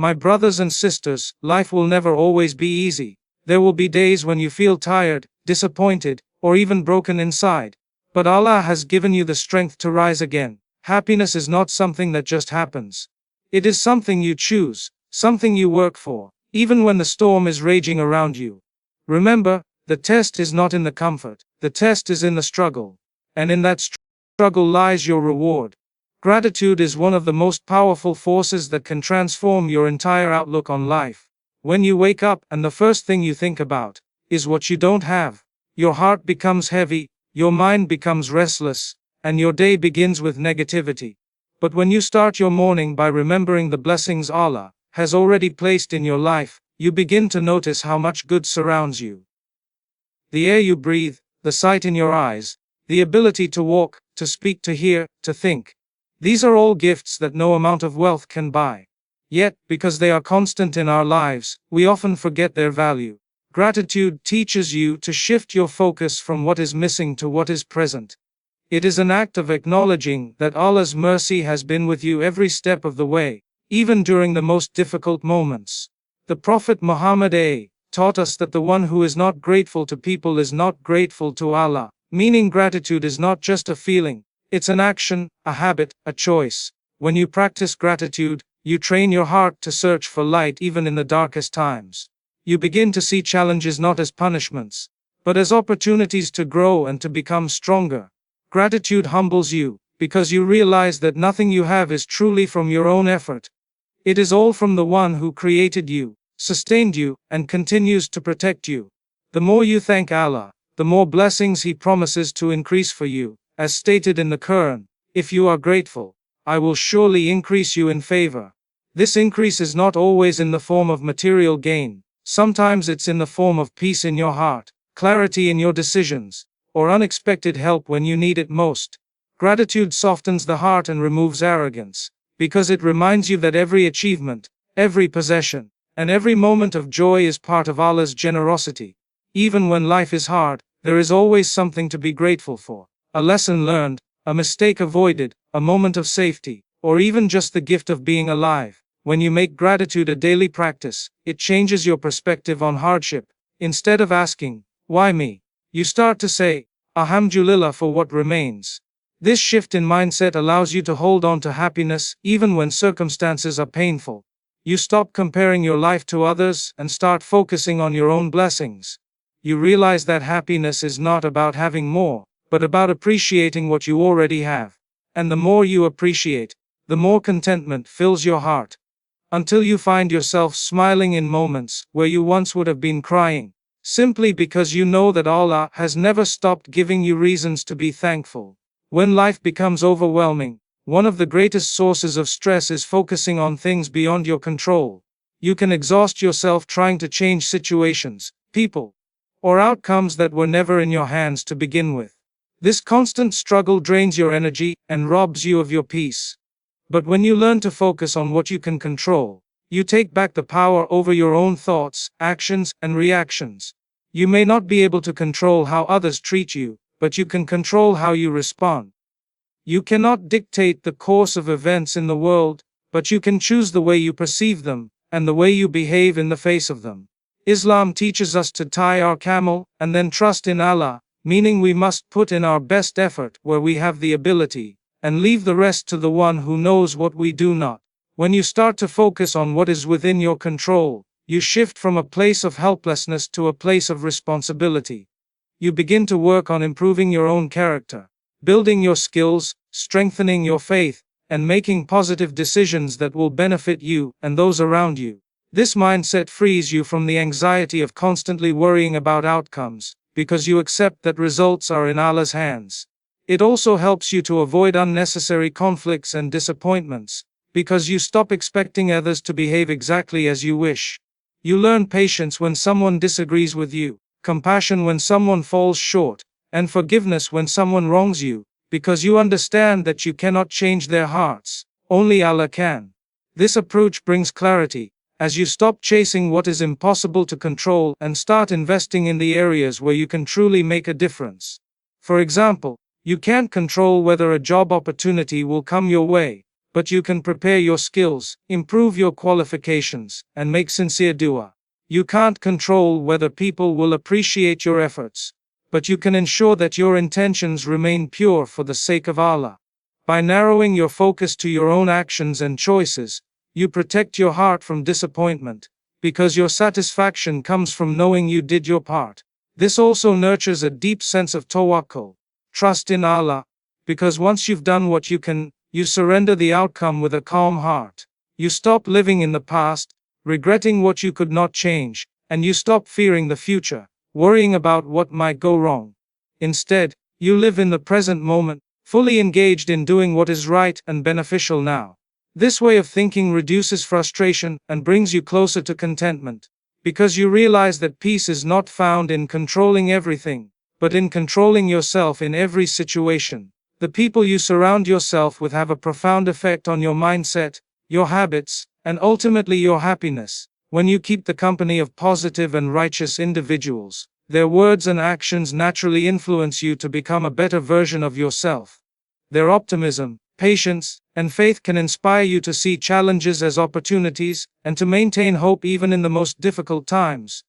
My brothers and sisters, life will never always be easy. There will be days when you feel tired, disappointed, or even broken inside. But Allah has given you the strength to rise again. Happiness is not something that just happens. It is something you choose, something you work for, even when the storm is raging around you. Remember, the test is not in the comfort, the test is in the struggle. And in that struggle lies your reward. Gratitude is one of the most powerful forces that can transform your entire outlook on life. When you wake up and the first thing you think about is what you don't have, your heart becomes heavy, your mind becomes restless, and your day begins with negativity. But when you start your morning by remembering the blessings Allah has already placed in your life, you begin to notice how much good surrounds you. The air you breathe, the sight in your eyes, the ability to walk, to speak, to hear, to think. These are all gifts that no amount of wealth can buy. Yet, because they are constant in our lives, we often forget their value. Gratitude teaches you to shift your focus from what is missing to what is present. It is an act of acknowledging that Allah's mercy has been with you every step of the way, even during the most difficult moments. The Prophet Muhammad taught us that the one who is not grateful to people is not grateful to Allah, meaning gratitude is not just a feeling. It's an action, a habit, a choice. When you practice gratitude, you train your heart to search for light even in the darkest times. You begin to see challenges not as punishments, but as opportunities to grow and to become stronger. Gratitude humbles you, because you realize that nothing you have is truly from your own effort. It is all from the one who created you, sustained you, and continues to protect you. The more you thank Allah, the more blessings He promises to increase for you. As stated in the Quran, if you are grateful, I will surely increase you in favor. This increase is not always in the form of material gain. Sometimes it's in the form of peace in your heart, clarity in your decisions, or unexpected help when you need it most. Gratitude softens the heart and removes arrogance, because it reminds you that every achievement, every possession, and every moment of joy is part of Allah's generosity. Even when life is hard, there is always something to be grateful for. A lesson learned, a mistake avoided, a moment of safety, or even just the gift of being alive. When you make gratitude a daily practice, it changes your perspective on hardship. Instead of asking, why me? You start to say, Alhamdulillah for what remains. This shift in mindset allows you to hold on to happiness even when circumstances are painful. You stop comparing your life to others and start focusing on your own blessings. You realize that happiness is not about having more, but about appreciating what you already have. And the more you appreciate, the more contentment fills your heart. Until you find yourself smiling in moments where you once would have been crying, simply because you know that Allah has never stopped giving you reasons to be thankful. When life becomes overwhelming, one of the greatest sources of stress is focusing on things beyond your control. You can exhaust yourself trying to change situations, people, or outcomes that were never in your hands to begin with. This constant struggle drains your energy and robs you of your peace. But when you learn to focus on what you can control, you take back the power over your own thoughts, actions, and reactions. You may not be able to control how others treat you, but you can control how you respond. You cannot dictate the course of events in the world, but you can choose the way you perceive them, and the way you behave in the face of them. Islam teaches us to tie our camel and then trust in Allah, meaning we must put in our best effort where we have the ability, and leave the rest to the one who knows what we do not. When you start to focus on what is within your control, you shift from a place of helplessness to a place of responsibility. You begin to work on improving your own character, building your skills, strengthening your faith, and making positive decisions that will benefit you and those around you. This mindset frees you from the anxiety of constantly worrying about outcomes, because you accept that results are in Allah's hands. It also helps you to avoid unnecessary conflicts and disappointments, because you stop expecting others to behave exactly as you wish. You learn patience when someone disagrees with you, compassion when someone falls short, and forgiveness when someone wrongs you, because you understand that you cannot change their hearts, only Allah can. This approach brings clarity, as you stop chasing what is impossible to control and start investing in the areas where you can truly make a difference. For example, you can't control whether a job opportunity will come your way, but you can prepare your skills, improve your qualifications, and make sincere dua. You can't control whether people will appreciate your efforts, but you can ensure that your intentions remain pure for the sake of Allah. By narrowing your focus to your own actions and choices, you protect your heart from disappointment, because your satisfaction comes from knowing you did your part. This also nurtures a deep sense of tawakkul, trust in Allah, because once you've done what you can, you surrender the outcome with a calm heart. You stop living in the past, regretting what you could not change, and you stop fearing the future, worrying about what might go wrong. Instead, you live in the present moment, fully engaged in doing what is right and beneficial now. This way of thinking reduces frustration and brings you closer to contentment, because you realize that peace is not found in controlling everything, but in controlling yourself in every situation. The people you surround yourself with have a profound effect on your mindset, your habits, and ultimately your happiness. When you keep the company of positive and righteous individuals, their words and actions naturally influence you to become a better version of yourself. Their optimism, patience, and faith can inspire you to see challenges as opportunities, and to maintain hope even in the most difficult times.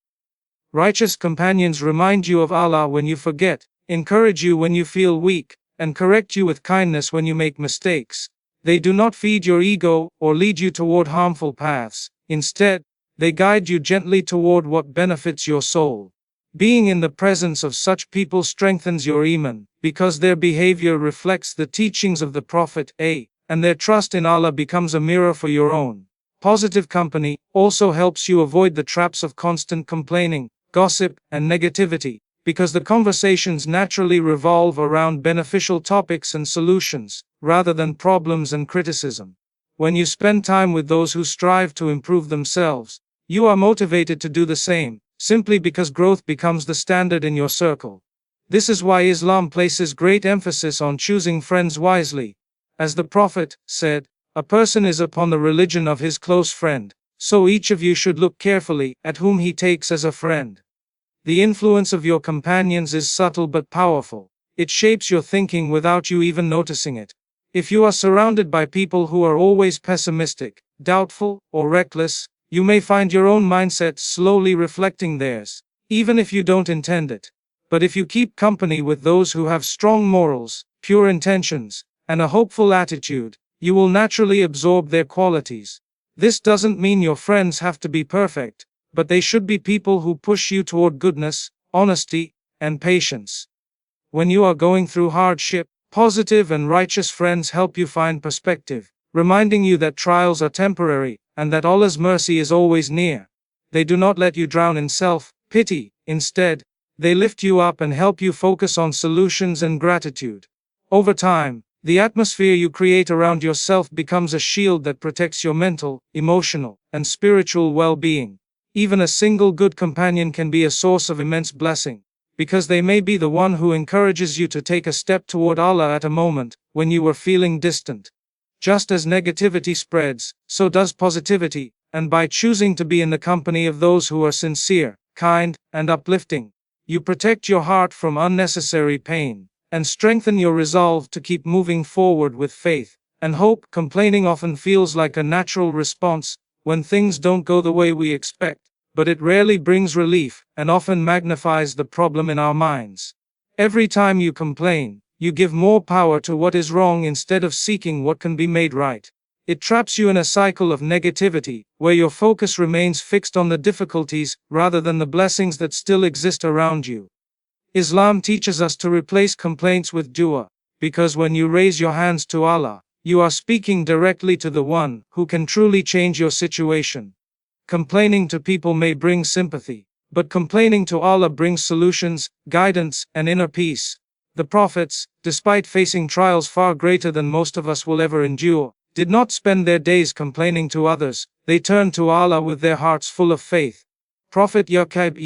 Righteous companions remind you of Allah when you forget, encourage you when you feel weak, and correct you with kindness when you make mistakes. They do not feed your ego or lead you toward harmful paths. Instead, they guide you gently toward what benefits your soul. Being in the presence of such people strengthens your iman, because their behavior reflects the teachings of the Prophet, and their trust in Allah becomes a mirror for your own. Positive company also helps you avoid the traps of constant complaining, gossip, and negativity, because the conversations naturally revolve around beneficial topics and solutions, rather than problems and criticism. When you spend time with those who strive to improve themselves, you are motivated to do the same, simply because growth becomes the standard in your circle. This is why Islam places great emphasis on choosing friends wisely. As the Prophet said, "A person is upon the religion of his close friend, so each of you should look carefully at whom he takes as a friend." The influence of your companions is subtle but powerful. It shapes your thinking without you even noticing it. If you are surrounded by people who are always pessimistic, doubtful, or reckless, you may find your own mindset slowly reflecting theirs, even if you don't intend it. But if you keep company with those who have strong morals, pure intentions, and a hopeful attitude, you will naturally absorb their qualities. This doesn't mean your friends have to be perfect, but they should be people who push you toward goodness, honesty, and patience. When you are going through hardship, positive and righteous friends help you find perspective, reminding you that trials are temporary, and that Allah's mercy is always near. They do not let you drown in self-pity. Instead, they lift you up and help you focus on solutions and gratitude. Over time, the atmosphere you create around yourself becomes a shield that protects your mental, emotional, and spiritual well-being. Even a single good companion can be a source of immense blessing, because they may be the one who encourages you to take a step toward Allah at a moment when you were feeling distant. Just as negativity spreads, so does positivity, and by choosing to be in the company of those who are sincere, kind, and uplifting, you protect your heart from unnecessary pain, and strengthen your resolve to keep moving forward with faith and hope. Complaining often feels like a natural response when things don't go the way we expect, but it rarely brings relief, and often magnifies the problem in our minds. Every time you complain, you give more power to what is wrong instead of seeking what can be made right. It traps you in a cycle of negativity, where your focus remains fixed on the difficulties rather than the blessings that still exist around you. Islam teaches us to replace complaints with dua, because when you raise your hands to Allah, you are speaking directly to the one who can truly change your situation. Complaining to people may bring sympathy, but complaining to Allah brings solutions, guidance, and inner peace. The prophets, despite facing trials far greater than most of us will ever endure, did not spend their days complaining to others. They turned to Allah with their hearts full of faith. Prophet Yaqub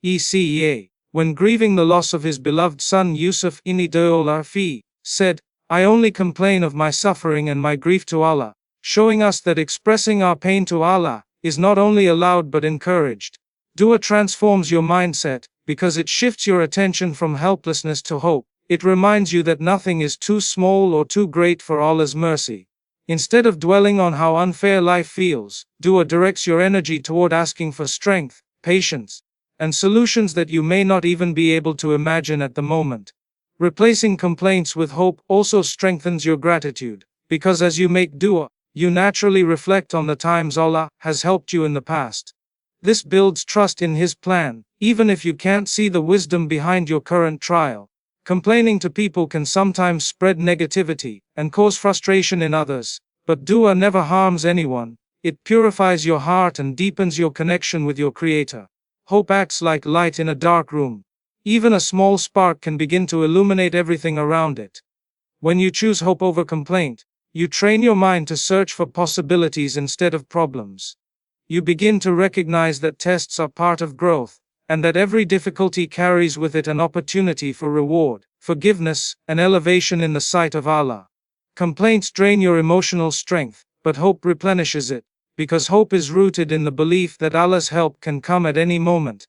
Eca, when grieving the loss of his beloved son Yusuf Fi, said, "I only complain of my suffering and my grief to Allah," showing us that expressing our pain to Allah is not only allowed but encouraged. Dua transforms your mindset, because it shifts your attention from helplessness to hope. It reminds you that nothing is too small or too great for Allah's mercy. Instead of dwelling on how unfair life feels, dua directs your energy toward asking for strength, patience, and solutions that you may not even be able to imagine at the moment. Replacing complaints with hope also strengthens your gratitude, because as you make dua, you naturally reflect on the times Allah has helped you in the past. This builds trust in His plan, even if you can't see the wisdom behind your current trial. Complaining to people can sometimes spread negativity and cause frustration in others, but dua never harms anyone. It purifies your heart and deepens your connection with your Creator. Hope acts like light in a dark room. Even a small spark can begin to illuminate everything around it. When you choose hope over complaint, you train your mind to search for possibilities instead of problems. You begin to recognize that tests are part of growth, and that every difficulty carries with it an opportunity for reward, forgiveness, and elevation in the sight of Allah. Complaints drain your emotional strength, but hope replenishes it, because hope is rooted in the belief that Allah's help can come at any moment.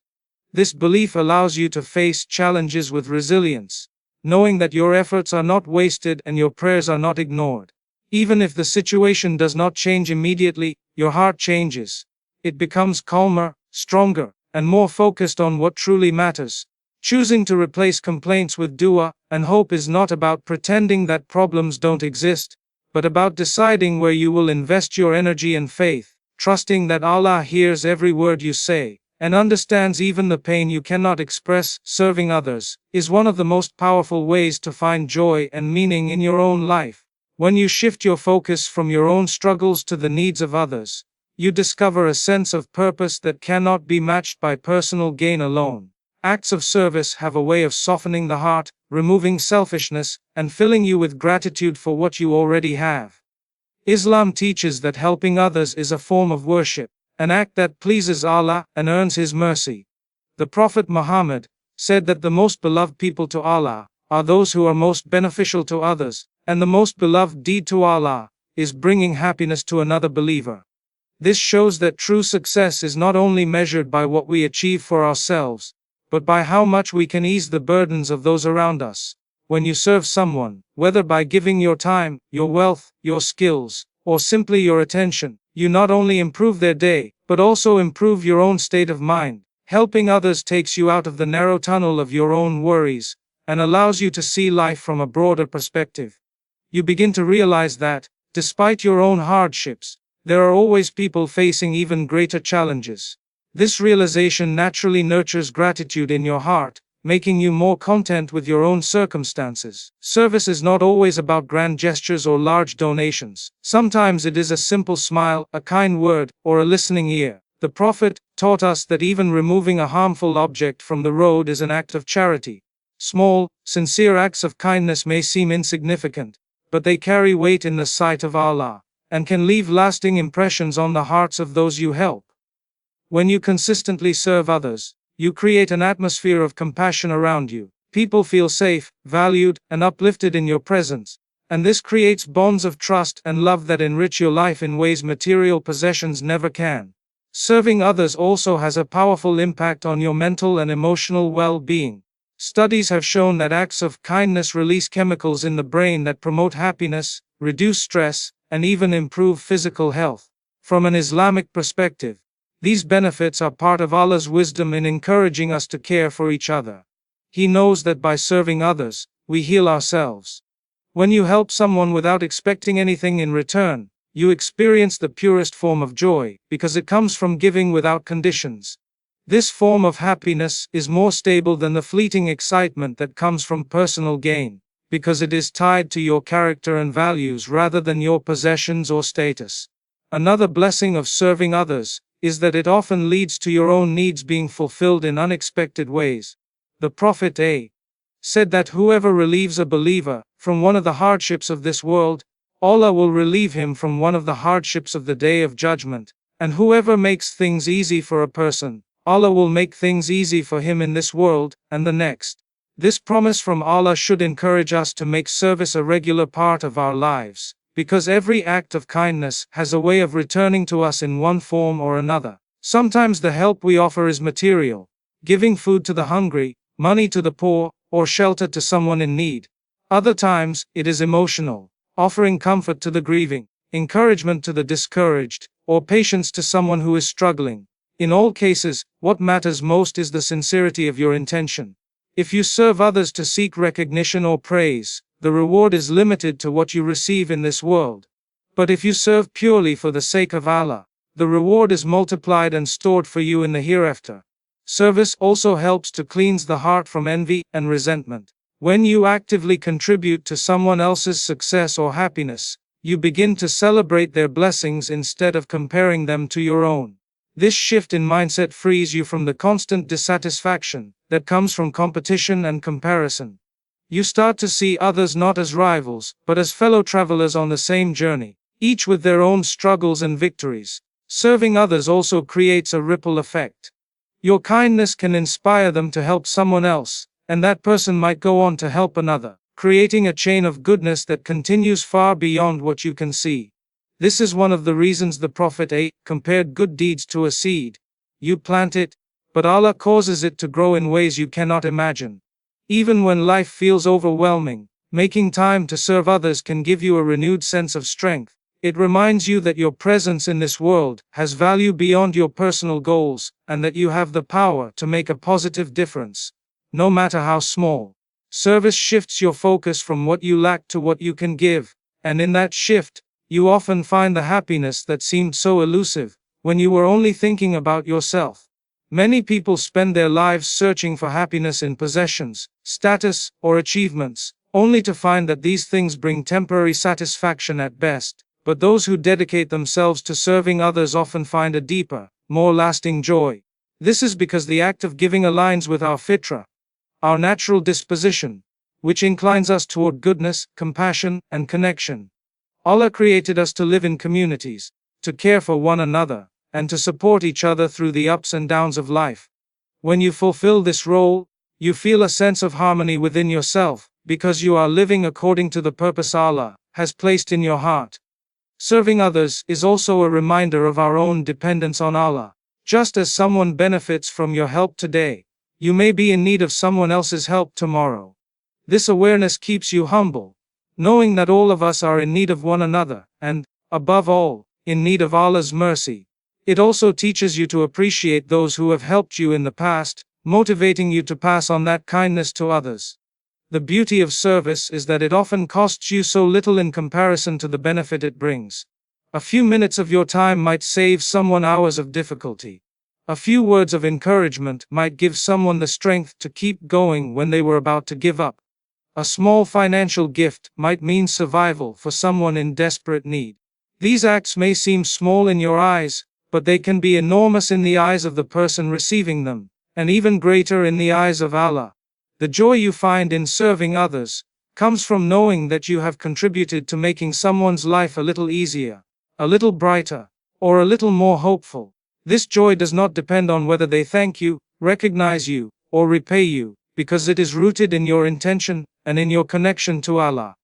This belief allows you to face challenges with resilience, knowing that your efforts are not wasted and your prayers are not ignored. Even if the situation does not change immediately, your heart changes. It becomes calmer, stronger, and more focused on what truly matters. Choosing to replace complaints with dua and hope is not about pretending that problems don't exist, but about deciding where you will invest your energy and faith, trusting that Allah hears every word you say, and understands even the pain you cannot express. Serving others is one of the most powerful ways to find joy and meaning in your own life. When you shift your focus from your own struggles to the needs of others, you discover a sense of purpose that cannot be matched by personal gain alone. Acts of service have a way of softening the heart, removing selfishness, and filling you with gratitude for what you already have. Islam teaches that helping others is a form of worship, an act that pleases Allah and earns His mercy. The Prophet Muhammad said that the most beloved people to Allah are those who are most beneficial to others, and the most beloved deed to Allah is bringing happiness to another believer. This shows that true success is not only measured by what we achieve for ourselves, but by how much we can ease the burdens of those around us. When you serve someone, whether by giving your time, your wealth, your skills, or simply your attention, you not only improve their day, but also improve your own state of mind. Helping others takes you out of the narrow tunnel of your own worries, and allows you to see life from a broader perspective. You begin to realize that, despite your own hardships, there are always people facing even greater challenges. This realization naturally nurtures gratitude in your heart, making you more content with your own circumstances. Service is not always about grand gestures or large donations. Sometimes it is a simple smile, a kind word, or a listening ear. The Prophet taught us that even removing a harmful object from the road is an act of charity. Small, sincere acts of kindness may seem insignificant, but they carry weight in the sight of Allah, and can leave lasting impressions on the hearts of those you help. When you consistently serve others, you create an atmosphere of compassion around you. People feel safe, valued, and uplifted in your presence, and this creates bonds of trust and love that enrich your life in ways material possessions never can. Serving others also has a powerful impact on your mental and emotional well-being. Studies have shown that acts of kindness release chemicals in the brain that promote happiness, reduce stress, and even improve physical health. From an Islamic perspective, these benefits are part of Allah's wisdom in encouraging us to care for each other. He knows that by serving others, we heal ourselves. When you help someone without expecting anything in return, you experience the purest form of joy, because it comes from giving without conditions. This form of happiness is more stable than the fleeting excitement that comes from personal gain, because it is tied to your character and values rather than your possessions or status. Another blessing of serving others is that it often leads to your own needs being fulfilled in unexpected ways. The Prophet said that whoever relieves a believer from one of the hardships of this world, Allah will relieve him from one of the hardships of the Day of Judgment. And whoever makes things easy for a person, Allah will make things easy for him in this world and the next. This promise from Allah should encourage us to make service a regular part of our lives, because every act of kindness has a way of returning to us in one form or another. Sometimes the help we offer is material, giving food to the hungry, money to the poor, or shelter to someone in need. Other times, it is emotional, offering comfort to the grieving, encouragement to the discouraged, or patience to someone who is struggling. In all cases, what matters most is the sincerity of your intention. If you serve others to seek recognition or praise, the reward is limited to what you receive in this world. But if you serve purely for the sake of Allah, the reward is multiplied and stored for you in the hereafter. Service also helps to cleanse the heart from envy and resentment. When you actively contribute to someone else's success or happiness, you begin to celebrate their blessings instead of comparing them to your own. This shift in mindset frees you from the constant dissatisfaction that comes from competition and comparison. You start to see others not as rivals, but as fellow travelers on the same journey, each with their own struggles and victories. Serving others also creates a ripple effect. Your kindness can inspire them to help someone else, and that person might go on to help another, creating a chain of goodness that continues far beyond what you can see. This is one of the reasons the Prophet compared good deeds to a seed. You plant it, but Allah causes it to grow in ways you cannot imagine. Even when life feels overwhelming, making time to serve others can give you a renewed sense of strength. It reminds you that your presence in this world has value beyond your personal goals, and that you have the power to make a positive difference, no matter how small. Service shifts your focus from what you lack to what you can give, and in that shift, you often find the happiness that seemed so elusive when you were only thinking about yourself. Many people spend their lives searching for happiness in possessions, status, or achievements, only to find that these things bring temporary satisfaction at best. But those who dedicate themselves to serving others often find a deeper, more lasting joy. This is because the act of giving aligns with our fitra, our natural disposition, which inclines us toward goodness, compassion, and connection. Allah created us to live in communities, to care for one another, and to support each other through the ups and downs of life. When you fulfill this role, you feel a sense of harmony within yourself, because you are living according to the purpose Allah has placed in your heart. Serving others is also a reminder of our own dependence on Allah. Just as someone benefits from your help today, you may be in need of someone else's help tomorrow. This awareness keeps you humble, knowing that all of us are in need of one another, and, above all, in need of Allah's mercy. It also teaches you to appreciate those who have helped you in the past, motivating you to pass on that kindness to others. The beauty of service is that it often costs you so little in comparison to the benefit it brings. A few minutes of your time might save someone hours of difficulty. A few words of encouragement might give someone the strength to keep going when they were about to give up. A small financial gift might mean survival for someone in desperate need. These acts may seem small in your eyes, but they can be enormous in the eyes of the person receiving them, and even greater in the eyes of Allah. The joy you find in serving others comes from knowing that you have contributed to making someone's life a little easier, a little brighter, or a little more hopeful. This joy does not depend on whether they thank you, recognize you, or repay you, because it is rooted in your intention and in your connection to Allah.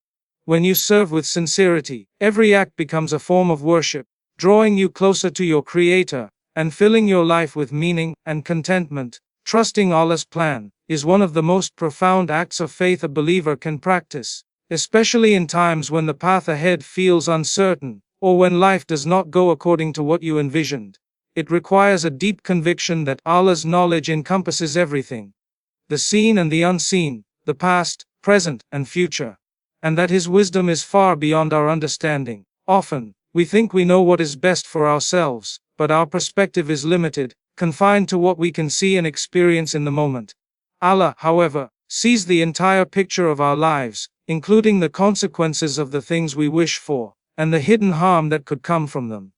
When you serve with sincerity, every act becomes a form of worship, drawing you closer to your Creator and filling your life with meaning and contentment. Trusting Allah's plan is one of the most profound acts of faith a believer can practice, especially in times when the path ahead feels uncertain, or when life does not go according to what you envisioned. It requires a deep conviction that Allah's knowledge encompasses everything, the seen and the unseen, the past, present, and future, and that His wisdom is far beyond our understanding. Often, we think we know what is best for ourselves, but our perspective is limited, confined to what we can see and experience in the moment. Allah, however, sees the entire picture of our lives, including the consequences of the things we wish for, and the hidden harm that could come from them.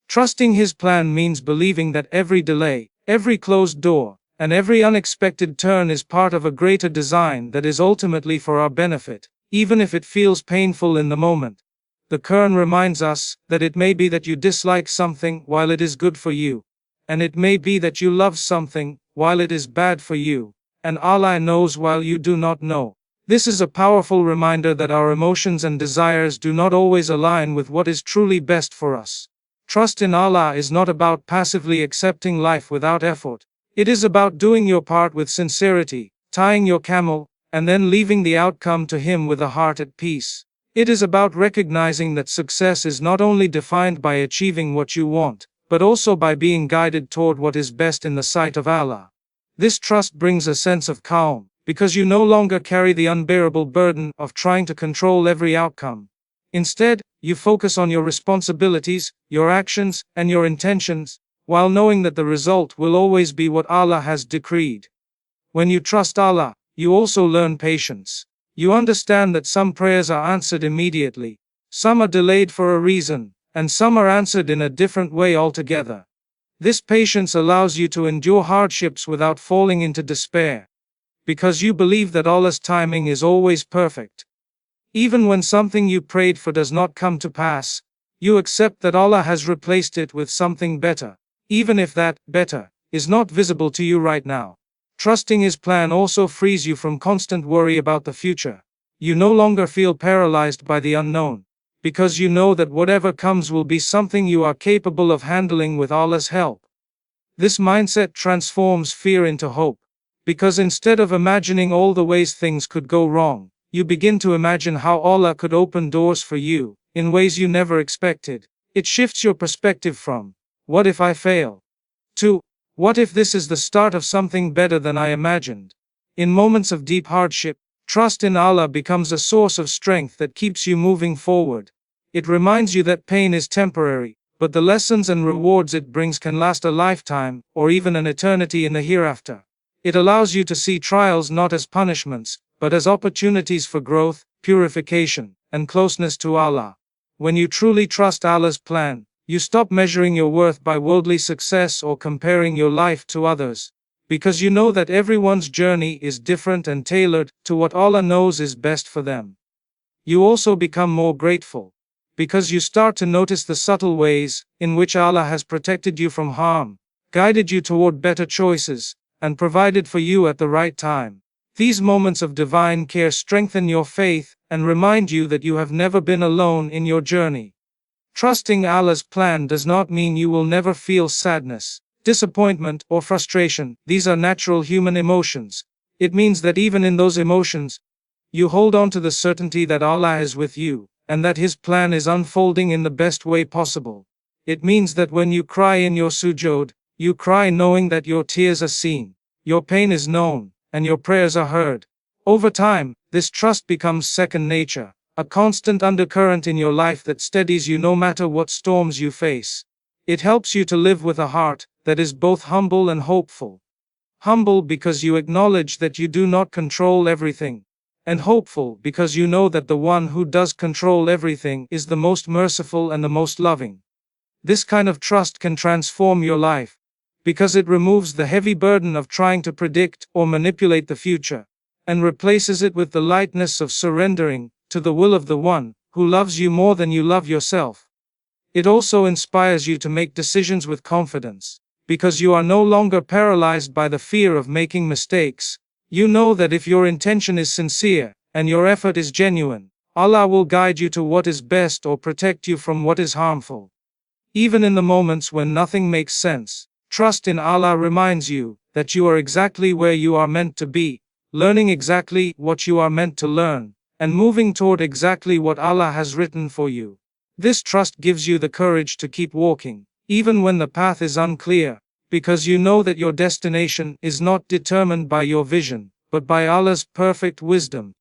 Trusting His plan means believing that every delay, every closed door, and every unexpected turn is part of a greater design that is ultimately for our benefit, even if it feels painful in the moment. The Quran reminds us that it may be that you dislike something while it is good for you, and it may be that you love something while it is bad for you, and Allah knows while you do not know. This is a powerful reminder that our emotions and desires do not always align with what is truly best for us. Trust in Allah is not about passively accepting life without effort. It is about doing your part with sincerity, tying your camel, and then leaving the outcome to Him with a heart at peace. It is about recognizing that success is not only defined by achieving what you want, but also by being guided toward what is best in the sight of Allah. This trust brings a sense of calm, because you no longer carry the unbearable burden of trying to control every outcome. Instead, you focus on your responsibilities, your actions, and your intentions, while knowing that the result will always be what Allah has decreed. When you trust Allah, you also learn patience. You understand that some prayers are answered immediately, some are delayed for a reason, and some are answered in a different way altogether. This patience allows you to endure hardships without falling into despair, because you believe that Allah's timing is always perfect. Even when something you prayed for does not come to pass, you accept that Allah has replaced it with something better, even if that better is not visible to you right now. Trusting His plan also frees you from constant worry about the future. You no longer feel paralyzed by the unknown, because you know that whatever comes will be something you are capable of handling with Allah's help. This mindset transforms fear into hope, because instead of imagining all the ways things could go wrong, you begin to imagine how Allah could open doors for you, in ways you never expected. It shifts your perspective from, "What if I fail?" to, "What if this is the start of something better than I imagined?" In moments of deep hardship, trust in Allah becomes a source of strength that keeps you moving forward. It reminds you that pain is temporary, but the lessons and rewards it brings can last a lifetime, or even an eternity in the hereafter. It allows you to see trials not as punishments, but as opportunities for growth, purification, and closeness to Allah. When you truly trust Allah's plan, you stop measuring your worth by worldly success or comparing your life to others, because you know that everyone's journey is different and tailored to what Allah knows is best for them. You also become more grateful, because you start to notice the subtle ways in which Allah has protected you from harm, guided you toward better choices, and provided for you at the right time. These moments of divine care strengthen your faith and remind you that you have never been alone in your journey. Trusting Allah's plan does not mean you will never feel sadness, disappointment, or frustration. These are natural human emotions. It means that even in those emotions, you hold on to the certainty that Allah is with you, and that His plan is unfolding in the best way possible. It means that when you cry in your sujood, you cry knowing that your tears are seen, your pain is known, and your prayers are heard. Over time, this trust becomes second nature, a constant undercurrent in your life that steadies you no matter what storms you face. It helps you to live with a heart that is both humble and hopeful. Humble because you acknowledge that you do not control everything, and hopeful because you know that the one who does control everything is the most merciful and the most loving. This kind of trust can transform your life, because it removes the heavy burden of trying to predict or manipulate the future, and replaces it with the lightness of surrendering to the will of the one who loves you more than you love yourself. It also inspires you to make decisions with confidence, because you are no longer paralyzed by the fear of making mistakes. You know that if your intention is sincere, and your effort is genuine, Allah will guide you to what is best or protect you from what is harmful. Even in the moments when nothing makes sense, trust in Allah reminds you that you are exactly where you are meant to be, learning exactly what you are meant to learn, and moving toward exactly what Allah has written for you. This trust gives you the courage to keep walking, even when the path is unclear, because you know that your destination is not determined by your vision, but by Allah's perfect wisdom.